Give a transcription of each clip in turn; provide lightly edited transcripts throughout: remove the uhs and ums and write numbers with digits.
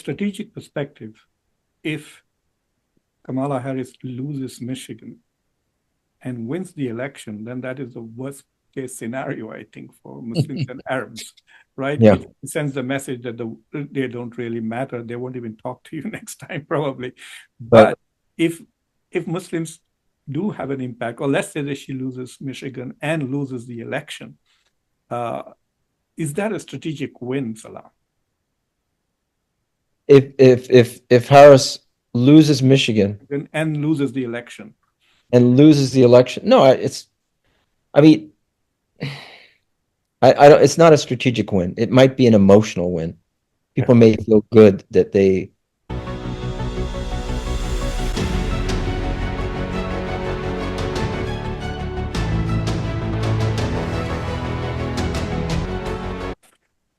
strategic perspective, if Kamala Harris loses Michigan and wins the election, then that is the worst case scenario, I think, for Muslims and Arabs, right? Yeah. It sends the message that they don't really matter. They won't even talk to you next time, probably. But But if Muslims do have an impact, or let's say that she loses Michigan and loses the election, uh, is that a strategic win, Salam? if Harris loses Michigan And loses the election. and loses the election, no, I mean, I don't, it's not a strategic win. It might be an emotional win. Yeah. People may feel good that they.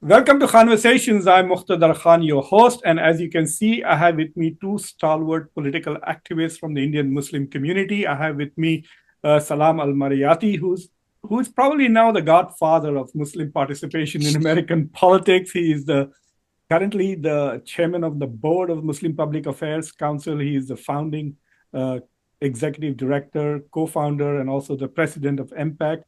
Welcome to Khanversations. I'm Muqtedar Khan, your host. And as you can see, I have with me two stalwart political activists from the Indian Muslim community. I have with me Salam Al-Marayati, who's probably now the godfather of Muslim participation in American politics. He is currently the chairman of the board of Muslim Public Affairs Council. He is the founding executive director, co-founder, and also the president of MPAC.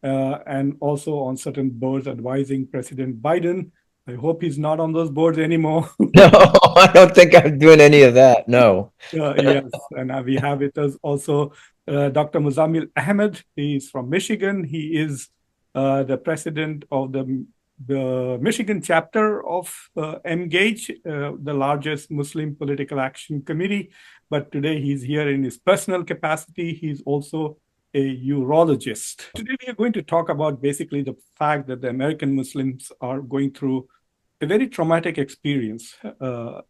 And also on certain boards advising President Biden. I hope he's not on those boards anymore. No, I don't think I'm doing any of that. No. Yes, and we have with us also Dr. Muzammil Ahmed. He's from Michigan. He is the president of the Michigan chapter of Engage, the largest Muslim political action committee. But today he's here in his personal capacity. He's also a urologist. Today we are going to talk about basically the fact that the American Muslims are going through a very traumatic experience,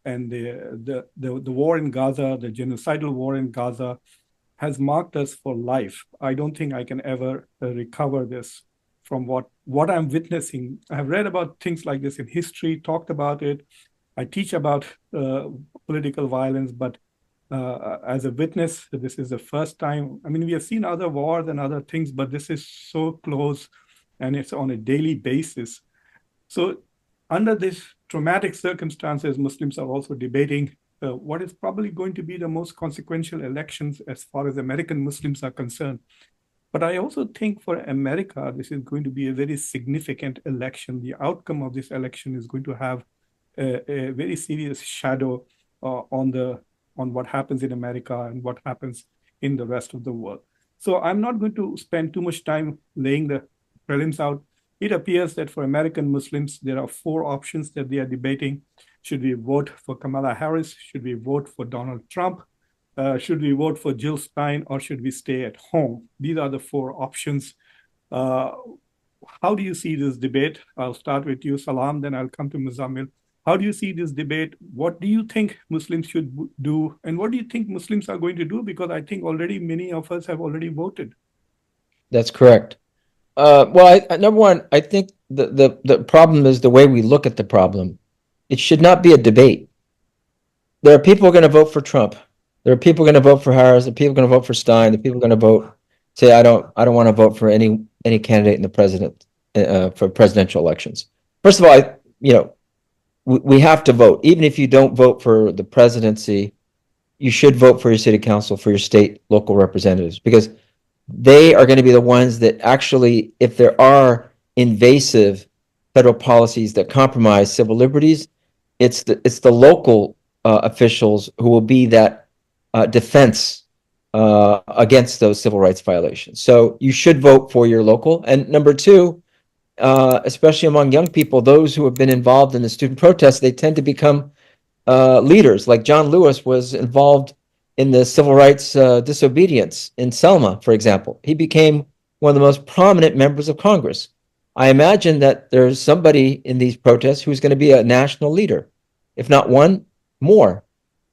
and the war in Gaza, the genocidal war in Gaza, has marked us for life. I don't think I can ever recover this from what I'm witnessing. I've read about things like this in history, talked about it. I teach about political violence, but as a witness, this is the first time. I mean, we have seen other wars and other things, but this is so close and it's on a daily basis. So under these traumatic circumstances, Muslims are also debating what is probably going to be the most consequential elections as far as American Muslims are concerned. But I also think for America, this is going to be a very significant election. The outcome of this election is going to have a very serious shadow on what happens in America and what happens in the rest of the world. So I'm not going to spend too much time laying the prelims out. It appears that for American Muslims, there are four options that they are debating. Should we vote for Kamala Harris? Should we vote for Donald Trump? Should we vote for Jill Stein, or should we stay at home? These are the four options. How do you see this debate? I'll start with you, Salam, then I'll come to Muzammil. How do you see this debate? What do you think Muslims should do? And what do you think Muslims are going to do? Because I think already many of us have already voted. That's correct. Well, number one, I think the problem is the way we look at the problem. It should not be a debate. There are people going to vote for Trump. There are people going to vote for Harris. There are people going to vote for Stein. There are people going to vote, say, I don't want to vote for any candidate in the president for presidential elections. First of all, we have to vote. Even if you don't vote for the presidency, you should vote for your city council, for your state, local representatives, because they are going to be the ones that actually, if there are invasive federal policies that compromise civil liberties, it's the local officials who will be that defense against those civil rights violations. So you should vote for your local. And number two, especially among young people, those who have been involved in the student protests, they tend to become leaders. Like John Lewis was involved in the civil rights disobedience in Selma, for example. He became one of the most prominent members of Congress. I imagine that there's somebody in these protests who's going to be a national leader, if not one, more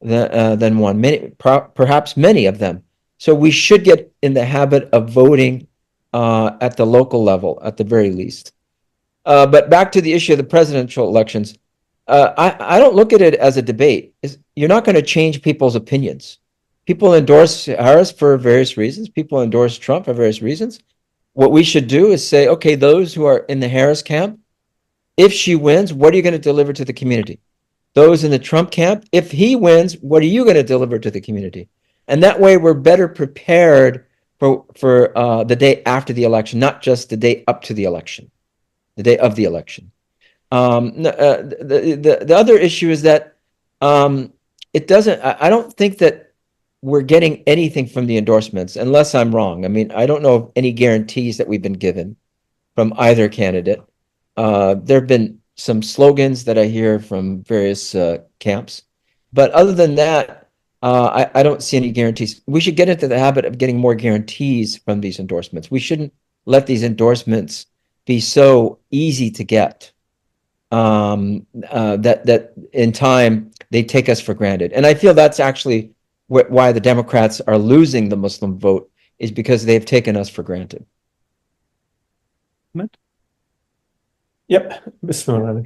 than one, perhaps many of them. So we should get in the habit of voting at the local level, at the very least. But back to the issue of the presidential elections, I don't look at it as a debate. You're not going to change people's opinions. People endorse Harris for various reasons. People endorse Trump for various reasons. What we should do is say, okay, those who are in the Harris camp, if she wins, what are you going to deliver to the community? those in the Trump camp. If he wins, what are you going to deliver to the community? And that way, we're better prepared for the day after the election, not just the day up to the election, the day of the election. The other issue is that it doesn't. I don't think that we're getting anything from the endorsements, unless I'm wrong. I mean, I don't know of any guarantees that we've been given from either candidate. There have been some slogans that I hear from various camps, but other than that, I don't see any guarantees. We should get into the habit of getting more guarantees from these endorsements. We shouldn't let these endorsements be so easy to get that in time they take us for granted. And I feel that's actually why the Democrats are losing the Muslim vote, is because they've taken us for granted. Yep. Bismillah.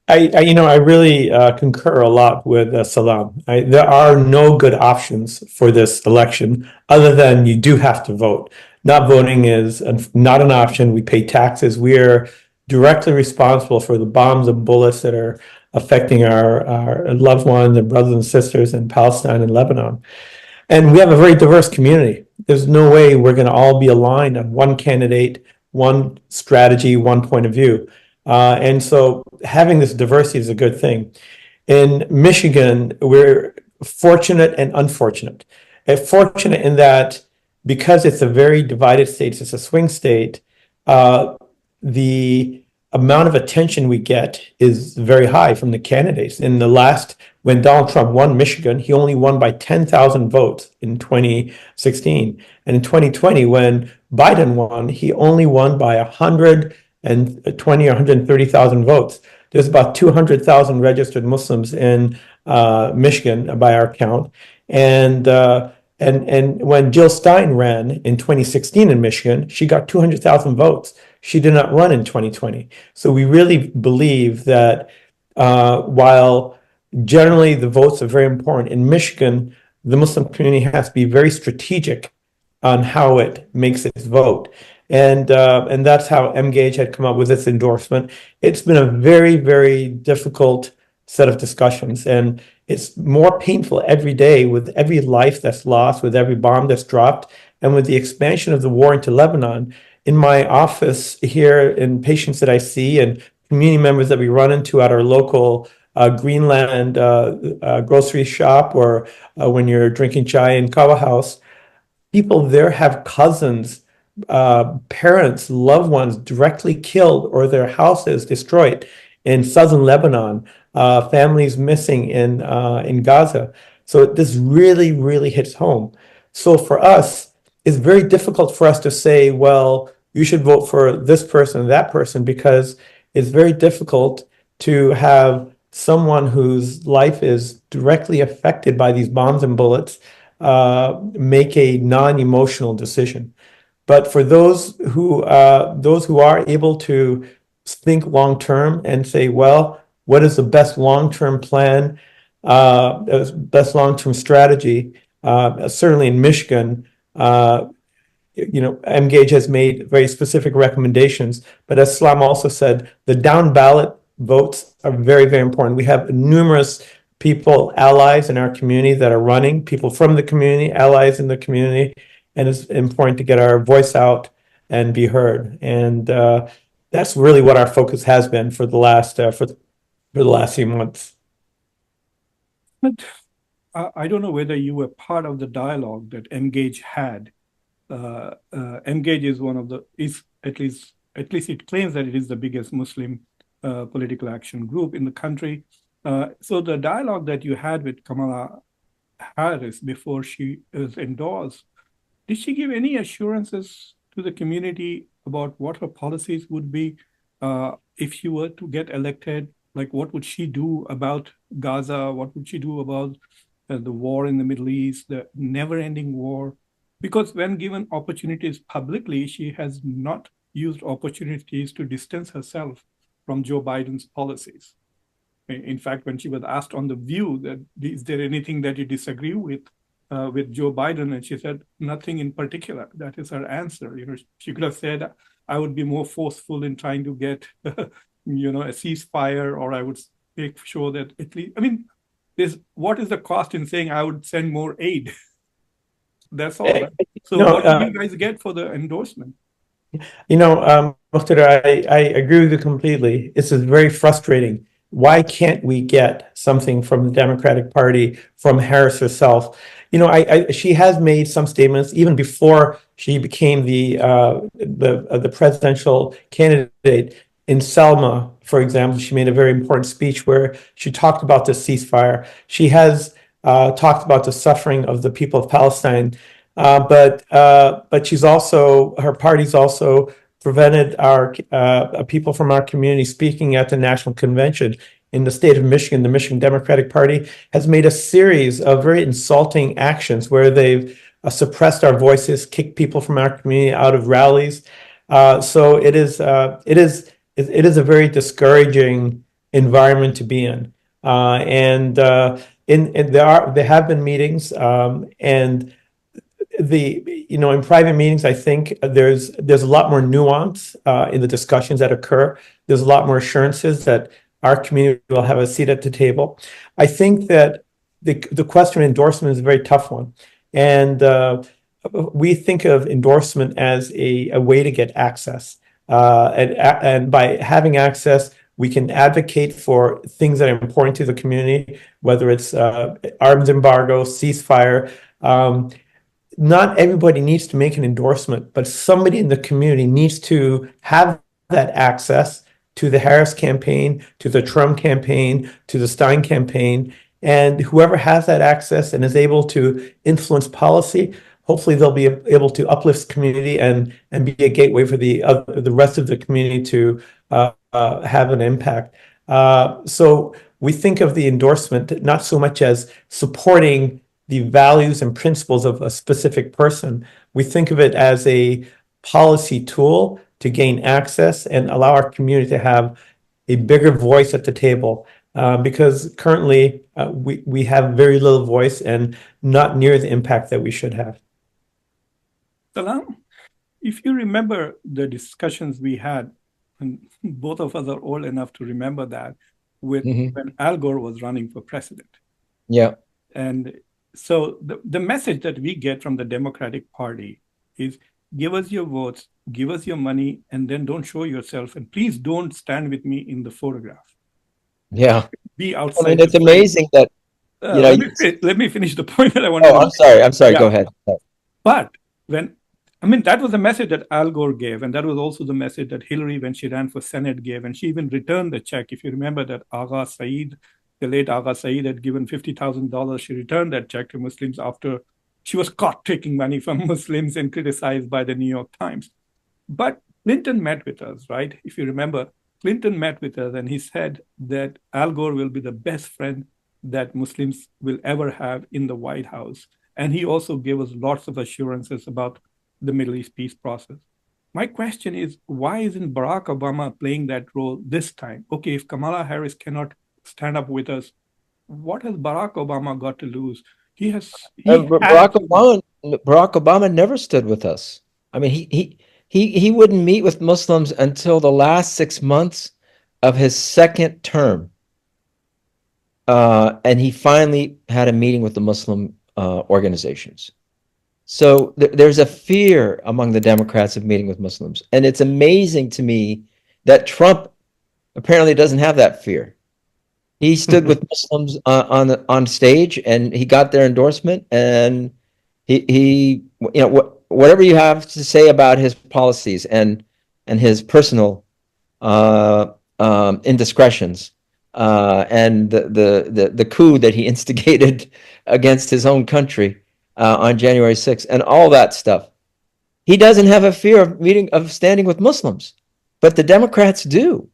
I really concur a lot with Salam. There are no good options for this election other than you do have to vote. Not voting is not an option. We pay taxes. We are directly responsible for the bombs and bullets that are affecting our loved ones and brothers and sisters in Palestine and Lebanon. And we have a very diverse community. There's no way we're going to all be aligned on one candidate, one strategy, one point of view. And so having this diversity is a good thing. In Michigan, we're fortunate and unfortunate. Fortunate in that because it's a very divided state, it's a swing state, the amount of attention we get is very high from the candidates. When Donald Trump won Michigan, he only won by 10,000 votes in 2016. And in 2020, when Biden won, he only won by 120 or 130,000 votes. There's about 200,000 registered Muslims in Michigan by our count. And when Jill Stein ran in 2016 in Michigan, she got 200,000 votes. She did not run in 2020. So we really believe that while generally the votes are very important, in Michigan, the Muslim community has to be very strategic on how it makes its vote. And that's how Mgage had come up with its endorsement. It's been a very, very difficult set of discussions, and it's more painful every day with every life that's lost, with every bomb that's dropped, and with the expansion of the war into Lebanon. In my office here, in patients that I see and community members that we run into at our local Greenland grocery shop, or when you're drinking chai in Kawa House, people there have cousins, parents, loved ones directly killed or their houses destroyed in southern Lebanon, families missing in Gaza. So this really, really hits home. So for us, it's very difficult for us to say, well, you should vote for this person or that person, because it's very difficult to have someone whose life is directly affected by these bombs and bullets make a non-emotional decision. But for those who are able to think long term and say, well, what is the best long-term plan, best long-term strategy? Certainly in Michigan, Mgage has made very specific recommendations. But as Salam also said, the down ballot votes are very, very important. We have numerous people, allies in our community that are running, people from the community, allies in the community, and it's important to get our voice out and be heard. And that's really what our focus has been for the last few months. But I don't know whether you were part of the dialogue that Mgage had. Mgage is at least it claims that it is the biggest Muslim political action group in the country. So the dialogue that you had with Kamala Harris before she was endorsed, did she give any assurances to the community about what her policies would be if she were to get elected? Like, what would she do about Gaza? What would she do about the war in the Middle East, the never-ending war? Because when given opportunities publicly, she has not used opportunities to distance herself from Joe Biden's policies. In fact, when she was asked on The View that is there anything that you disagree with Joe Biden, and she said nothing in particular. That is her answer. She could have said, "I would be more forceful in trying to get, a ceasefire, or I would, make sure that at least, I mean, what is the cost in saying I would send more aid? That's all. Right? So No, what do you guys get for the endorsement? Muqtedar, I agree with you completely. This is very frustrating. Why can't we get something from the Democratic Party, from Harris herself? She has made some statements even before she became the presidential candidate. In Selma, for example, she made a very important speech where she talked about the ceasefire. She has talked about the suffering of the people of Palestine. But her party's also prevented our people from our community speaking at the national convention in the state of Michigan. The Michigan Democratic Party has made a series of very insulting actions where they've suppressed our voices, kicked people from our community out of rallies. So it is a very discouraging environment to be in. There have been meetings, and in private meetings, I think there's a lot more nuance in the discussions that occur. There's a lot more assurances that our community will have a seat at the table. I think that the question of endorsement is a very tough one, and we think of endorsement as a way to get access, and by having access, we can advocate for things that are important to the community, whether it's arms embargo, ceasefire. Not everybody needs to make an endorsement, but somebody in the community needs to have that access to the Harris campaign, to the Trump campaign, to the Stein campaign. And whoever has that access and is able to influence policy, hopefully they'll be able to uplift the community and be a gateway for the rest of the community to have an impact. So we think of the endorsement not so much as supporting the values and principles of a specific person. We think of it as a policy tool to gain access and allow our community to have a bigger voice at the table. Because currently we have very little voice and not near the impact that we should have. Salam, if you remember the discussions we had, and both of us are old enough to remember that, when Al Gore was running for president. Yeah. And so the message that we get from the Democratic Party is give us your votes, give us your money, and then don't show yourself. And please don't stand with me in the photograph. Yeah. Be outside. I mean, it's amazing that, let me finish the point that I wanted to make. I'm sorry. Yeah. Go ahead. But that was the message that Al Gore gave. And that was also the message that Hillary, when she ran for Senate, gave. And she even returned the check. If you remember that Agha Saeed, the late Agha Saeed, had given $50,000. She returned that check to Muslims after she was caught taking money from Muslims and criticized by the New York Times. But Clinton met with us, right? If you remember, Clinton met with us and he said that Al Gore will be the best friend that Muslims will ever have in the White House. And he also gave us lots of assurances about the Middle East peace process. My question is, why isn't Barack Obama playing that role this time? Okay, if Kamala Harris cannot stand up with us, what has Barack Obama got to lose? Barack Obama never stood with us. I mean, he wouldn't meet with Muslims until the last 6 months of his second term. And he finally had a meeting with the Muslim organizations. So there's a fear among the Democrats of meeting with Muslims. And it's amazing to me that Trump apparently doesn't have that fear. He stood with Muslims on stage and he got their endorsement, and he whatever you have to say about his policies and his personal indiscretions and the coup that he instigated against his own country on January 6th and all that stuff, he doesn't have a fear of standing with Muslims, but the Democrats do.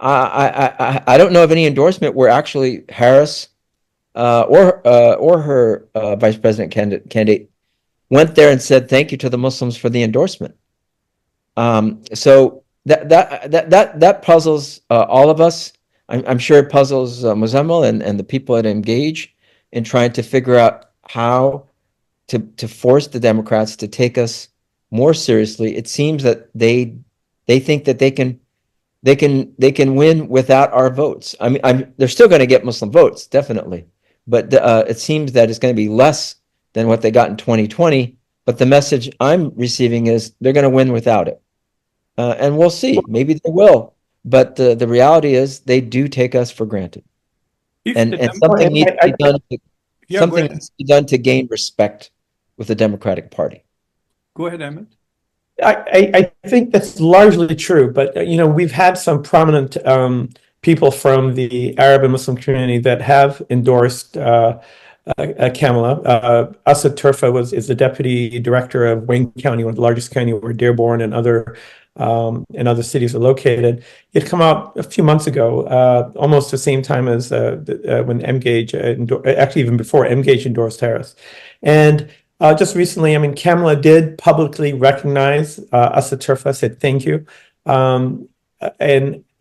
I don't know of any endorsement where actually Harris or her vice president candidate went there and said thank you to the Muslims for the endorsement. So that puzzles all of us. I'm sure it puzzles Muzammil and the people that engage in trying to figure out how to force the Democrats to take us more seriously. It seems that they think that they can they can win without our votes. I mean, they're still going to get Muslim votes, definitely, but it seems that it's going to be less than what they got in 2020. But the message I'm receiving is they're going to win without it, and we'll see. Maybe they will, but the reality is they do take us for granted, If and the and Dem Well, something needs to be done. yeah, go Something ahead. needs to be done to gain respect with the Democratic Party. Go ahead, Ahmed. I think that's largely true, but we've had some prominent people from the Arab and Muslim community that have endorsed Kamala. Asad Turfa is the deputy director of Wayne County, one of the largest county where Dearborn and other cities are located. It come out a few months ago, almost the same time as when Mgage, actually even before Mgage endorsed Harris, and. Just recently, I mean, Kamala did publicly recognize Asad Turfa, said thank you. And,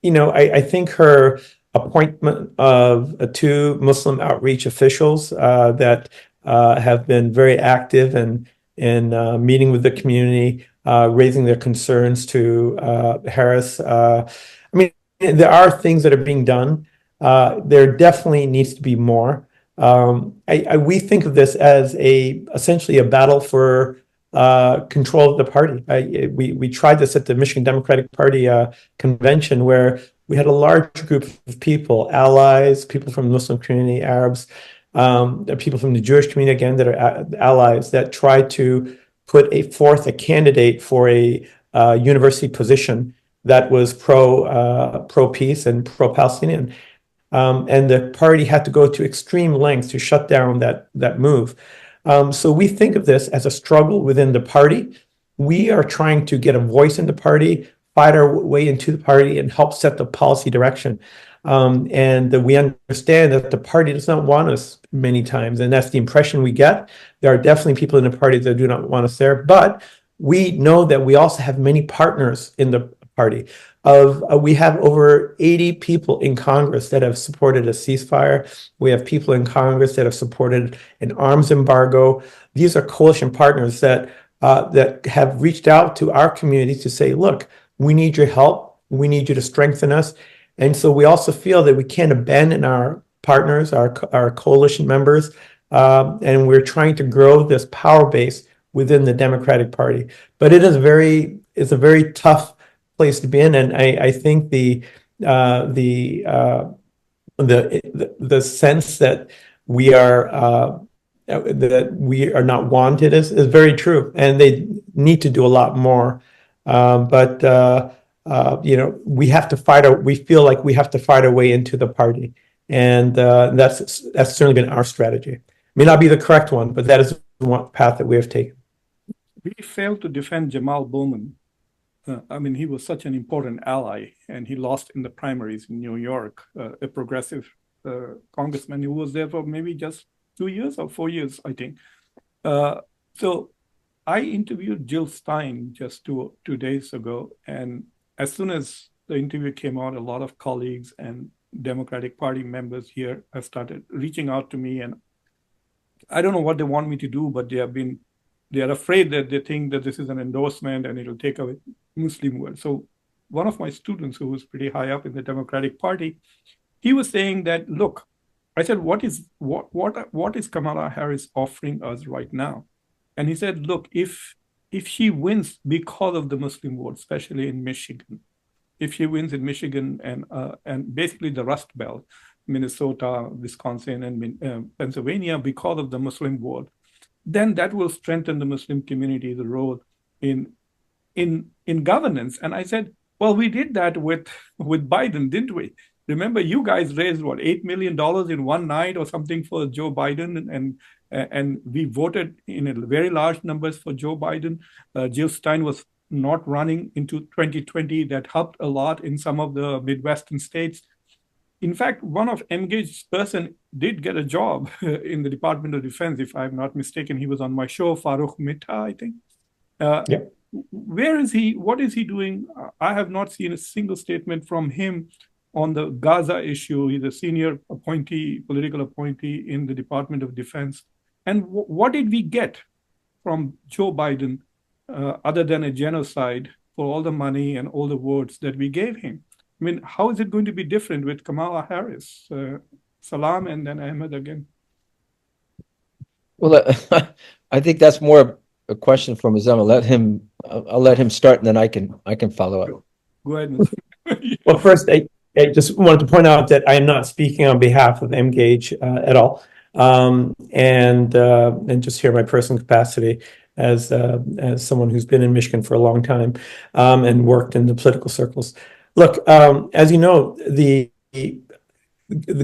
I think her appointment of two Muslim outreach officials that have been very active in meeting with the community, raising their concerns to Harris. I mean, there are things that are being done. There definitely needs to be more. We think of this as essentially a battle for control of the party. We tried this at the Michigan Democratic Party convention, where we had a large group of people, allies, people from the Muslim community, Arabs, people from the Jewish community, again, that are allies, that tried to put forth a candidate for a university position that was pro peace and pro Palestinian. And the party had to go to extreme lengths to shut down that move. So we think of this as a struggle within the party. We are trying to get a voice in the party, fight our way into the party, and help set the policy direction. And we understand that the party does not want us many times, and that's the impression we get. There are definitely people in the party that do not want us there, but we know that we also have many partners in the party. We have over 80 people in Congress that have supported a ceasefire. We have people in Congress that have supported an arms embargo. These are coalition partners that have reached out to our community to say, look, we need your help. We need you to strengthen us. And so we also feel that we can't abandon our partners, our coalition members, and we're trying to grow this power base within the Democratic Party. But it's a very tough place to be in, and I think the sense that we are not wanted is very true, and they need to do a lot more. But we have to fight. We feel like we have to fight our way into the party, and that's certainly been our strategy. May not be the correct one, but that is one path that we have taken. We failed to defend Jamal Bowman. I mean, he was such an important ally, and he lost in the primaries in New York, a progressive congressman who was there for maybe just 2 years or 4 years, I think. So I interviewed Jill Stein just two days ago, and as soon as the interview came out, a lot of colleagues and Democratic Party members here have started reaching out to me, and I don't know what they want me to do, but they are afraid that they think that this is an endorsement and it'll take away Muslim world. So one of my students who was pretty high up in the Democratic Party, he was saying that, look, I said, what is Kamala Harris offering us right now? And he said, look, if she wins because of the Muslim vote, especially in Michigan, if she wins in Michigan and basically the Rust Belt, Minnesota, Wisconsin, and Pennsylvania, because of the Muslim vote, then that will strengthen the Muslim community's role in governance. And I said, well, we did that with Biden, didn't we? Remember, you guys raised what, $8 million in one night or something for Joe Biden, and we voted in a very large numbers for Joe Biden. Jill Stein was not running into 2020. That helped a lot in some of the Midwestern states. In fact, one of Engage's person did get a job in the Department of Defense, if I'm not mistaken. He was on my show, Farooq Mitta, I think. Yeah. Where is he? What is he doing? I have not seen a single statement from him on the Gaza issue. He's a senior political appointee in the Department of Defense. And what did we get from Joe Biden other than a genocide for all the money and all the votes that we gave him? I mean, how is it going to be different with Kamala Harris, Salam, and then Ahmed again? Well, I think that's more a question for Muzammil. I'll let him start, and then I can follow up. Go ahead, Ms. Well, first, I just wanted to point out that I am not speaking on behalf of Engage at all, and just here my personal capacity as someone who's been in Michigan for a long time and worked in the political circles. Look, as you know, the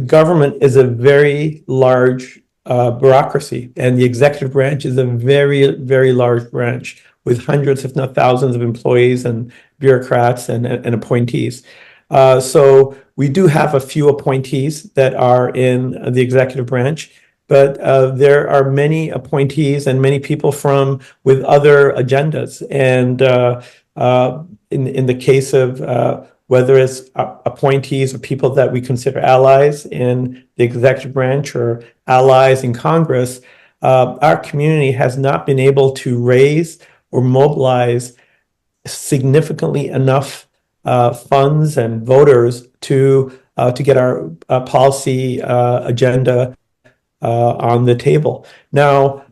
government is a very large bureaucracy, and the executive branch is a very, very large branch with hundreds, if not thousands, of employees and bureaucrats and appointees. So we do have a few appointees that are in the executive branch, but there are many appointees and many people from with other agendas. And in the case of whether it's appointees or people that we consider allies in the executive branch or allies in Congress, our community has not been able to raise or mobilize significantly enough funds and voters to get our policy agenda on the table. Now,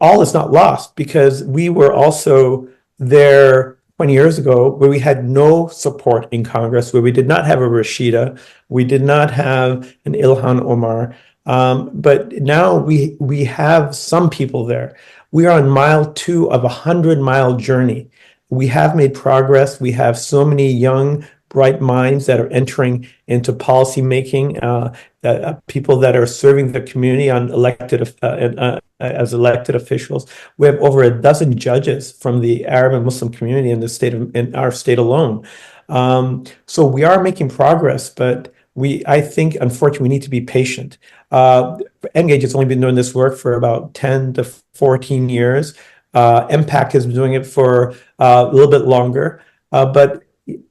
all is not lost, because we were also there 20 years ago where we had no support in Congress, where we did not have a Rashida, we did not have an Ilhan Omar, but now we have some people there. We are on mile 2 of a 100-mile journey. We have made progress. We have so many young, bright minds that are entering into policy making, people that are serving the community on as elected officials. We have over a dozen judges from the Arab and Muslim community in our state alone. So we are making progress, but I think, unfortunately, we need to be patient. Engage has only been doing this work for about 10 to 14 years. MPAC has been doing it for a little bit longer, but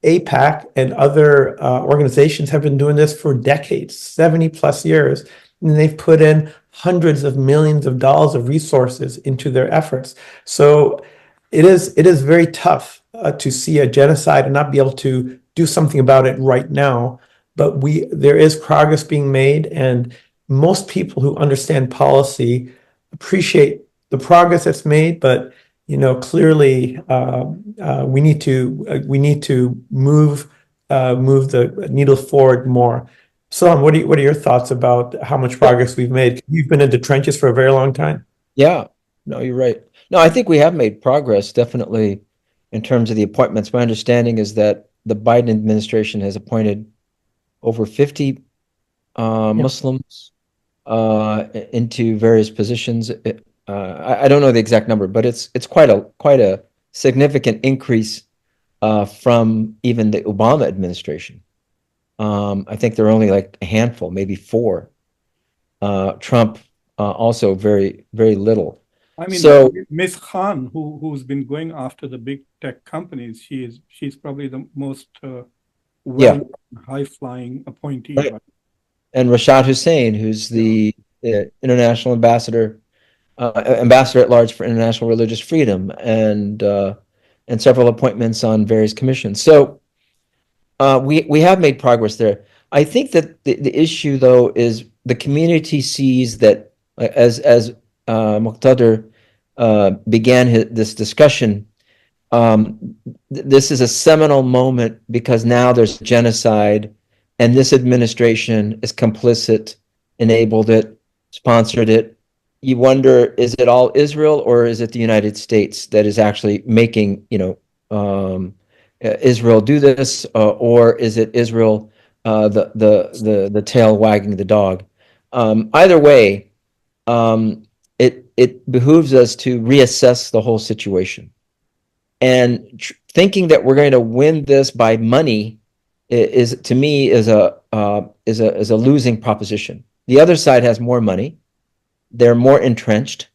APAC and other organizations have been doing this for decades, 70 plus years, and they've put in hundreds of millions of dollars of resources into their efforts. So it is very tough to see a genocide and not be able to do something about it right now. But there is progress being made, and most people who understand policy appreciate the progress that's made. But clearly, we need to move the needle forward more. Salam, what are your thoughts about how much progress we've made? You've been in the trenches for a very long time. Yeah, no, you're right. No, I think we have made progress, definitely, in terms of the appointments. My understanding is that the Biden administration has appointed over 50 Muslims into various positions. I don't know the exact number, but it's quite a significant increase from even the Obama administration. I think there are only like a handful, maybe 4. Trump also very, very little. I mean, So Ms. Khan, who's been going after the big tech companies, she's probably the most high-flying appointee. right. And Rashad Hussain, who's the international ambassador at large for international religious freedom, and several appointments on various commissions. So we have made progress there. I think that the issue, though, is the community sees that, as Muqtedar began this discussion, this is a seminal moment because now there's genocide, and this administration is complicit, enabled it, sponsored it. You wonder, is it all Israel, or is it the United States that is actually making Israel do this, or is it Israel the tail wagging the dog? Either way, it behooves us to reassess the whole situation. And thinking that we're going to win this by money is, to me, is a losing proposition. The other side has more money. They're more entrenched.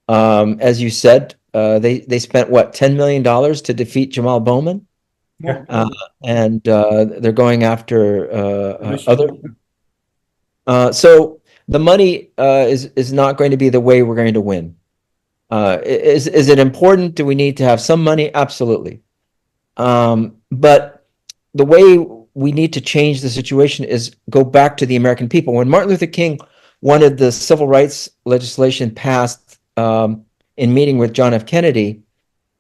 As you said, they spent what, $10 million to defeat Jamal Bowman, and they're going after other. So the money is not going to be the way we're going to win. Is it important? Do we need to have some money? Absolutely. But the way we need to change the situation is go back to the American people. When Martin Luther King wanted the civil rights legislation passed in meeting with John F. Kennedy,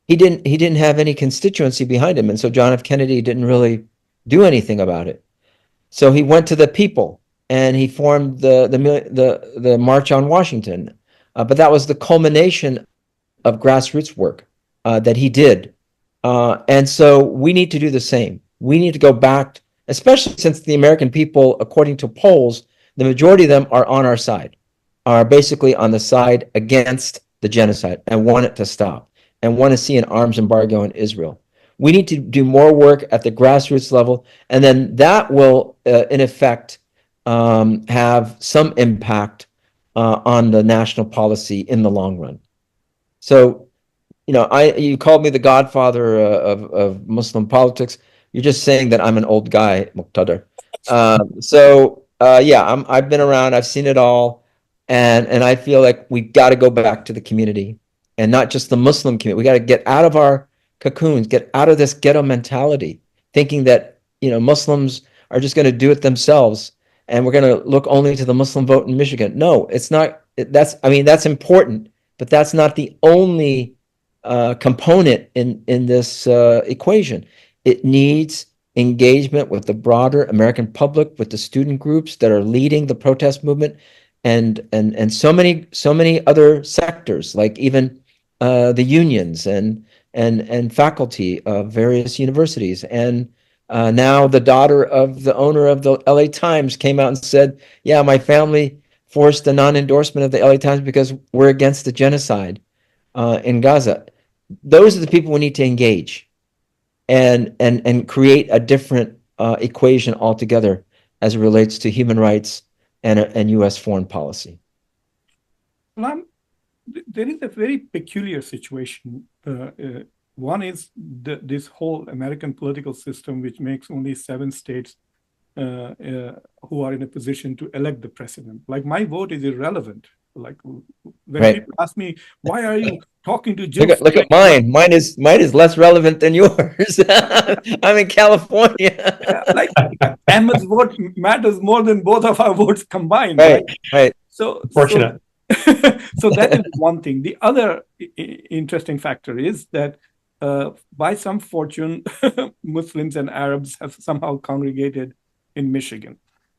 he didn't have any constituency behind him, and so John F. Kennedy didn't really do anything about it. So he went to the people and he formed the March on Washington, but that was the culmination of grassroots work that he did. And so we need to do the same. We need to go back, especially since the American people, according to polls, the majority of them are on our side, are basically on the side against the genocide and want it to stop and want to see an arms embargo in Israel. We need to do more work at the grassroots level, and then that will, in effect, have some impact on the national policy in the long run. So, you called me the godfather of Muslim politics. You're just saying that I'm an old guy, Muqtedar. Yeah, I've been around. I've seen it all, and I feel like we've got to go back to the community, and not just the Muslim community. We got to get out of our cocoons, get out of this ghetto mentality, thinking that Muslims are just going to do it themselves, and we're going to look only to the Muslim vote in Michigan. No, it's not. That's important, but that's not the only component in this equation. It needs engagement with the broader American public, with the student groups that are leading the protest movement, and so many other sectors, like even the unions and faculty of various universities. And now the daughter of the owner of the LA Times came out and said, yeah, my family forced a non-endorsement of the LA Times because we're against the genocide in Gaza. Those are the people we need to engage and create a different equation altogether as it relates to human rights and U.S. foreign policy. Well, there is a very peculiar situation. One is this whole American political system, which makes only 7 states who are in a position to elect the president. Like, my vote is irrelevant. Like, when people ask me, why are you talking to Jill? Look at mine. Mine is less relevant than yours. I'm in California. Like, Ahmed's vote matters more than both of our votes combined. Right. So Fortunate. So that is one thing. The other interesting factor is that by some fortune, Muslims and Arabs have somehow congregated in Michigan.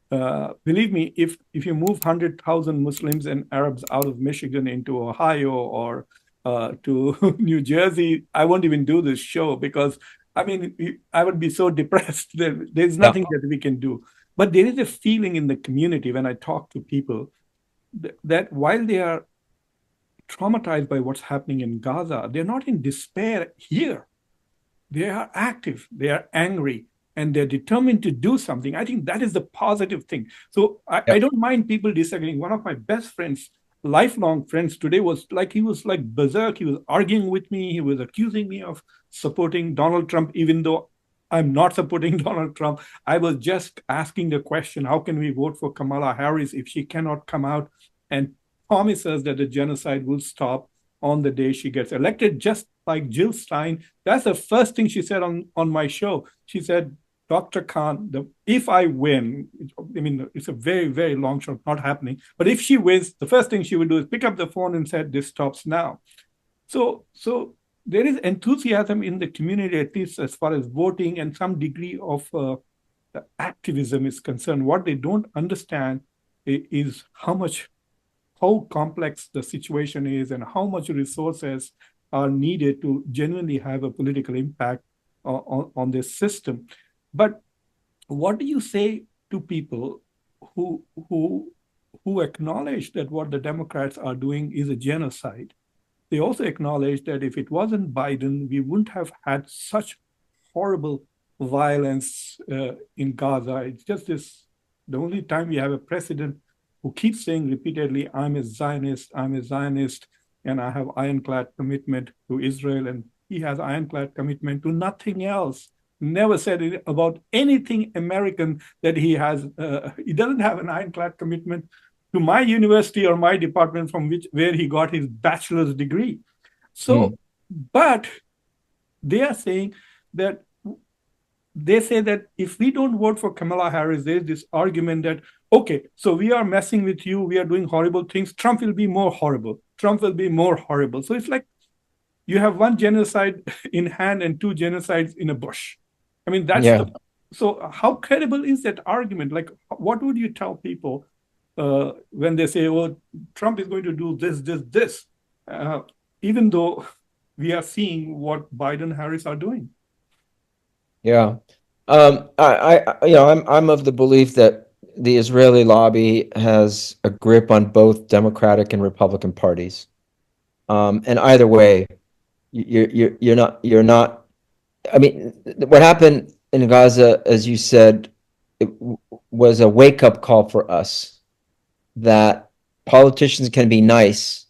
Believe me, if you move 100,000 Muslims and Arabs out of Michigan into Ohio or to New Jersey, I won't even do this show, because I would be so depressed. There's nothing that we can do. But there is a feeling in the community when I talk to people that while they are traumatized by what's happening in Gaza, they're not in despair here. They are active, they are angry, and they're determined to do something. I think that is the positive thing. So I don't mind people disagreeing. One of my best friends, lifelong friends today, he was like berserk. He was arguing with me. He was accusing me of supporting Donald Trump, even though I'm not supporting Donald Trump. I was just asking the question, how can we vote for Kamala Harris if she cannot come out and promise us that the genocide will stop on the day she gets elected, just like Jill Stein? That's the first thing she said on my show. She said, Dr. Khan, if I win, it's a very, very long shot, not happening. But if she wins, the first thing she will do is pick up the phone and say, this stops now. So there is enthusiasm in the community, at least as far as voting, and some degree of activism is concerned. What they don't understand is how complex the situation is and how much resources are needed to genuinely have a political impact on this system. But what do you say to people who acknowledge that what the Democrats are doing is a genocide? They also acknowledge that if it wasn't Biden, we wouldn't have had such horrible violence in Gaza. It's just the only time we have a president who keeps saying repeatedly, I'm a Zionist, and I have ironclad commitment to Israel, and he has ironclad commitment to nothing else. Never said it about anything American that he has. He doesn't have an ironclad commitment to my university or my department where he got his bachelor's degree. So, but they are saying that they say that if we don't vote for Kamala Harris, there's this argument that, okay, so we are messing with you, we are doing horrible things, Trump will be more horrible. Trump will be more horrible. So it's like you have one genocide in hand and two genocides in a bush. I mean, Yeah. So how credible is that argument? Like, what would you tell people when they say, oh, Trump is going to do this, even though we are seeing what Biden, Harris are doing? Yeah. I'm of the belief that the Israeli lobby has a grip on both Democratic and Republican parties. And either way, you're not. I mean, what happened in Gaza, as you said, was a wake-up call for us that politicians can be nice,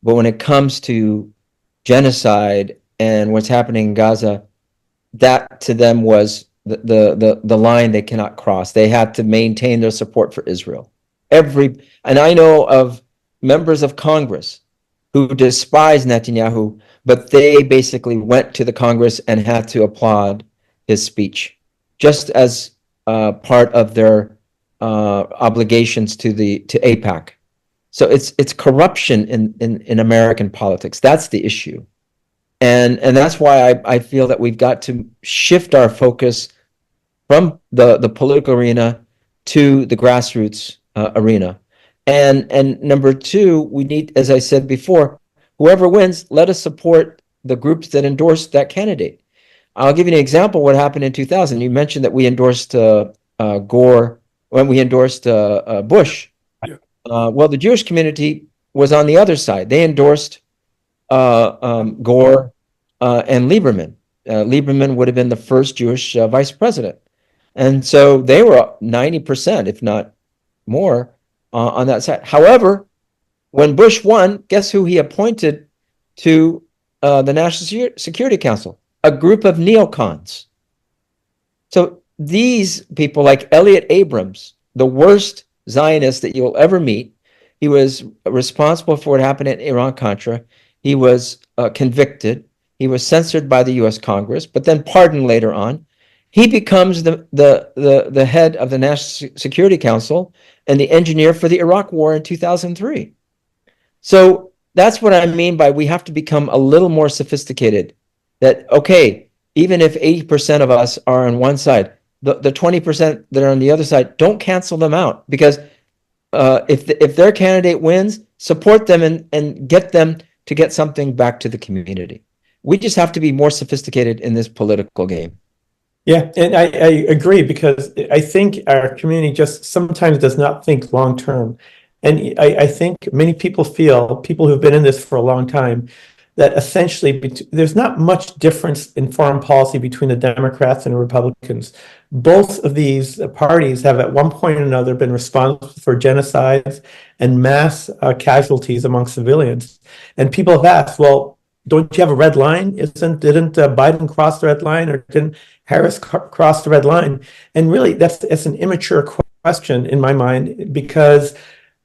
but when it comes to genocide and what's happening in Gaza, that to them was the line they cannot cross. They had to maintain their support for Israel. And I know of members of Congress who despise Netanyahu, but they basically went to the Congress and had to applaud his speech, just as part of their obligations to AIPAC. So it's corruption in American politics. That's the issue. And that's why I feel that we've got to shift our focus from the political arena to the grassroots arena. And number two, we need, as I said before, whoever wins, let us support the groups that endorse that candidate. I'll give you an example of what happened in 2000. You mentioned that we endorsed Gore when we endorsed Bush. Yeah. Well, the Jewish community was on the other side. They endorsed Gore and Lieberman. Lieberman would have been the first Jewish vice president. And so they were 90%, if not more, on that side. However, when Bush won, guess who he appointed to the National Security Council? A group of neocons. So these people, like Elliot Abrams, the worst Zionist that you'll ever meet, he was responsible for what happened in Iran-Contra. He was convicted. He was censored by the U.S. Congress, but then pardoned later on. He becomes the head of the National Security Council and the engineer for the Iraq War in 2003. So that's what I mean by we have to become a little more sophisticated. That, okay, even if 80% of us are on one side, the 20% that are on the other side, don't cancel them out, because if their candidate wins, support them and get them to get something back to the community. We just have to be more sophisticated in this political game. Yeah, and I agree, because I think our community just sometimes does not think long term. And I think many people who've been in this for a long time, that essentially there's not much difference in foreign policy between the Democrats and the Republicans. Both of these parties have at one point or another been responsible for genocides and mass casualties among civilians. And people have asked, well, don't you have a red line? Didn't Biden cross the red line, or didn't Harris cross the red line? And really, it's an immature question in my mind, because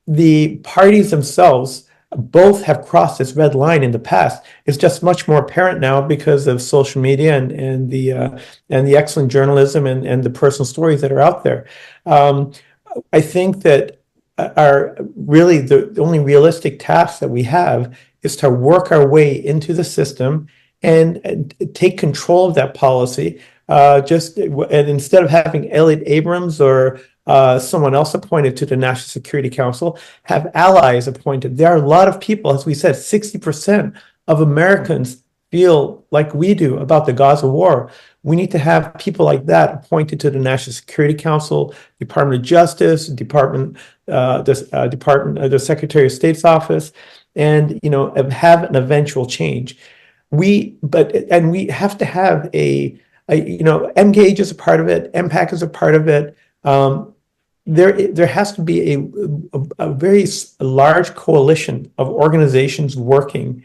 the parties themselves both have crossed this red line in the past. It's just much more apparent now because of social media and the excellent journalism and the personal stories that are out there. I think that our really the only realistic task that we have is to work our way into the system and take control of that policy. And instead of having Elliot Abrams or someone else appointed to the National Security Council, have allies appointed. There are a lot of people, as we said, 60% of Americans feel like we do about the Gaza war. We need to have people like that appointed to the National Security Council, Department of Justice, the Secretary of State's office, and have an eventual change. We have to have MGAGE is a part of it, MPAC is a part of it. There has to be a very large coalition of organizations working